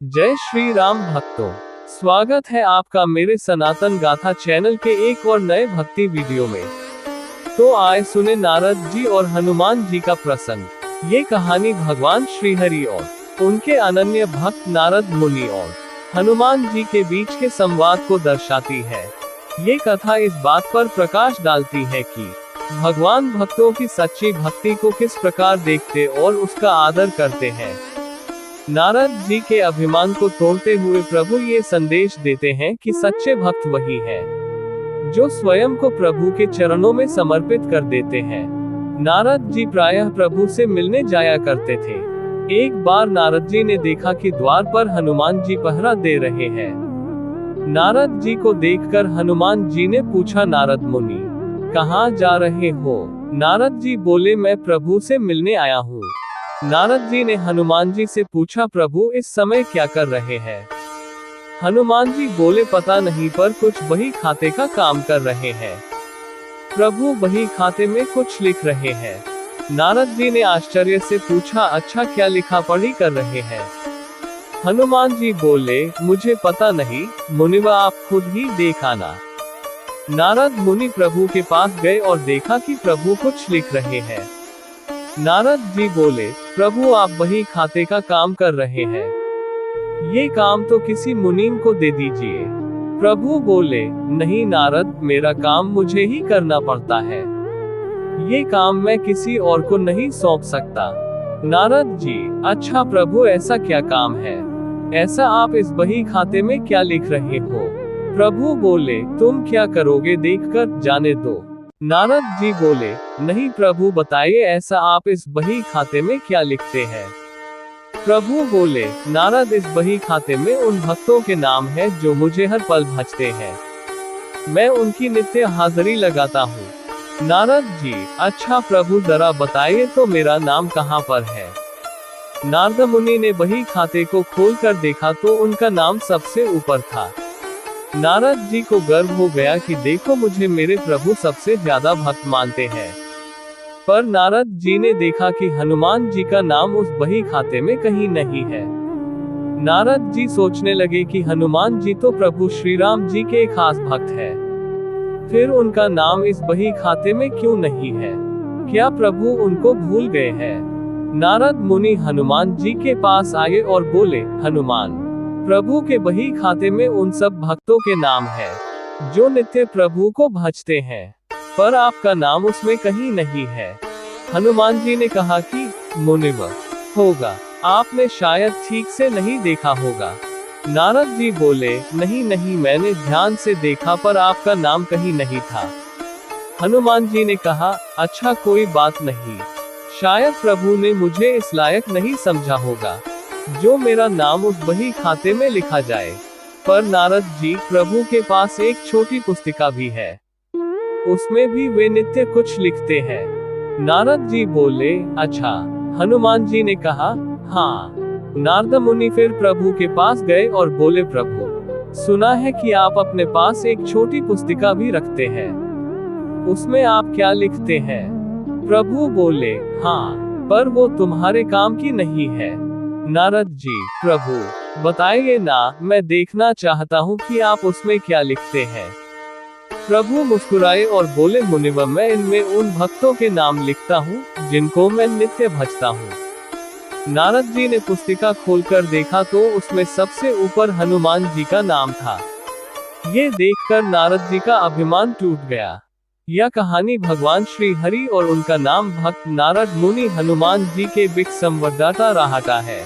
जय श्री राम भक्तों, स्वागत है आपका मेरे सनातन गाथा चैनल के एक और नए भक्ति वीडियो में। तो आए सुने नारद जी और हनुमान जी का प्रसंग। ये कहानी भगवान श्री हरि और उनके अनन्य भक्त नारद मुनि और हनुमान जी के बीच के संवाद को दर्शाती है। ये कथा इस बात पर प्रकाश डालती है कि भगवान भक्तों की सच्ची भक्ति को किस प्रकार देखते और उसका आदर करते हैं। नारद जी के अभिमान को तोड़ते हुए प्रभु ये संदेश देते हैं कि सच्चे भक्त वही हैं जो स्वयं को प्रभु के चरणों में समर्पित कर देते हैं। नारद जी प्रायः प्रभु से मिलने जाया करते थे। एक बार नारद जी ने देखा कि द्वार पर हनुमान जी पहरा दे रहे हैं। नारद जी को देखकर हनुमान जी ने पूछा, नारद मुनि कहाँ जा रहे हो? नारद जी बोले, मैं प्रभु से मिलने आया हूँ। नारद जी ने हनुमान जी से पूछा, प्रभु इस समय क्या कर रहे हैं? हनुमान जी बोले, पता नहीं, पर कुछ बही खाते का काम कर रहे हैं। प्रभु बही खाते में कुछ लिख रहे हैं। नारद जी ने आश्चर्य से पूछा, अच्छा क्या लिखा पढ़ी कर रहे हैं? हनुमान जी बोले, मुझे पता नहीं, मुनिवा आप खुद ही देख आना। नारद मुनि प्रभु के पास गए और देखा कि प्रभु कुछ लिख रहे हैं। नारद जी बोले, प्रभु आप बही खाते का काम कर रहे हैं, ये काम तो किसी मुनीम को दे दीजिए। प्रभु बोले, नहीं नारद, मेरा काम मुझे ही करना पड़ता है, ये काम मैं किसी और को नहीं सौंप सकता। नारद जी, अच्छा प्रभु ऐसा क्या काम है? ऐसा आप इस बही खाते में क्या लिख रहे हो? प्रभु बोले, तुम क्या करोगे देखकर जाने दो। नारद जी बोले, नहीं प्रभु बताइए, ऐसा आप इस बही खाते में क्या लिखते हैं? प्रभु बोले, नारद इस बही खाते में उन भक्तों के नाम हैं जो मुझे हर पल भजते हैं, मैं उनकी नित्य हाजिरी लगाता हूँ। नारद जी, अच्छा प्रभु जरा बताइए तो मेरा नाम कहाँ पर है? नारद मुनि ने बही खाते को खोलकर देखा तो उनका नाम सबसे ऊपर था। नारद जी को गर्व हो गया कि देखो, मुझे मेरे प्रभु सबसे ज्यादा भक्त मानते हैं। पर नारद जी ने देखा कि हनुमान जी का नाम उस बही खाते में कहीं नहीं है। नारद जी सोचने लगे कि हनुमान जी तो प्रभु श्री राम जी के खास भक्त है, फिर उनका नाम इस बही खाते में क्यों नहीं है? क्या प्रभु उनको भूल गए हैं? नारद मुनि हनुमान जी के पास आए और बोले, हनुमान, प्रभु के बही खाते में उन सब भक्तों के नाम हैं जो नित्य प्रभु को भजते हैं, पर आपका नाम उसमें कहीं नहीं है। हनुमान जी ने कहा कि मुनिवर होगा, आपने शायद ठीक से नहीं देखा होगा। नारद जी बोले, नहीं नहीं, मैंने ध्यान से देखा पर आपका नाम कहीं नहीं था। हनुमान जी ने कहा, अच्छा कोई बात नहीं, शायद प्रभु ने मुझे इस लायक नहीं समझा होगा जो मेरा नाम उस बही खाते में लिखा जाए। पर नारद जी, प्रभु के पास एक छोटी पुस्तिका भी है, उसमें भी वे नित्य कुछ लिखते हैं। नारद जी बोले, अच्छा। हनुमान जी ने कहा, हाँ। नारद मुनि फिर प्रभु के पास गए और बोले, प्रभु सुना है कि आप अपने पास एक छोटी पुस्तिका भी रखते हैं, उसमें आप क्या लिखते हैं? प्रभु बोले, हाँ, पर वो तुम्हारे काम की नहीं है। नारद जी, प्रभु बताइए ना, मैं देखना चाहता हूँ कि आप उसमें क्या लिखते हैं। प्रभु मुस्कुराए और बोले, मुनिवर, मैं इनमें उन भक्तों के नाम लिखता हूँ जिनको मैं नित्य भजता हूँ। नारद जी ने पुस्तिका खोलकर देखा तो उसमें सबसे ऊपर हनुमान जी का नाम था। ये देखकर नारद जी का अभिमान टूट गया। यह कहानी भगवान श्री हरि और उनका नाम भक्त नारद मुनि हनुमान जी के बीच संवाददाता रहा है।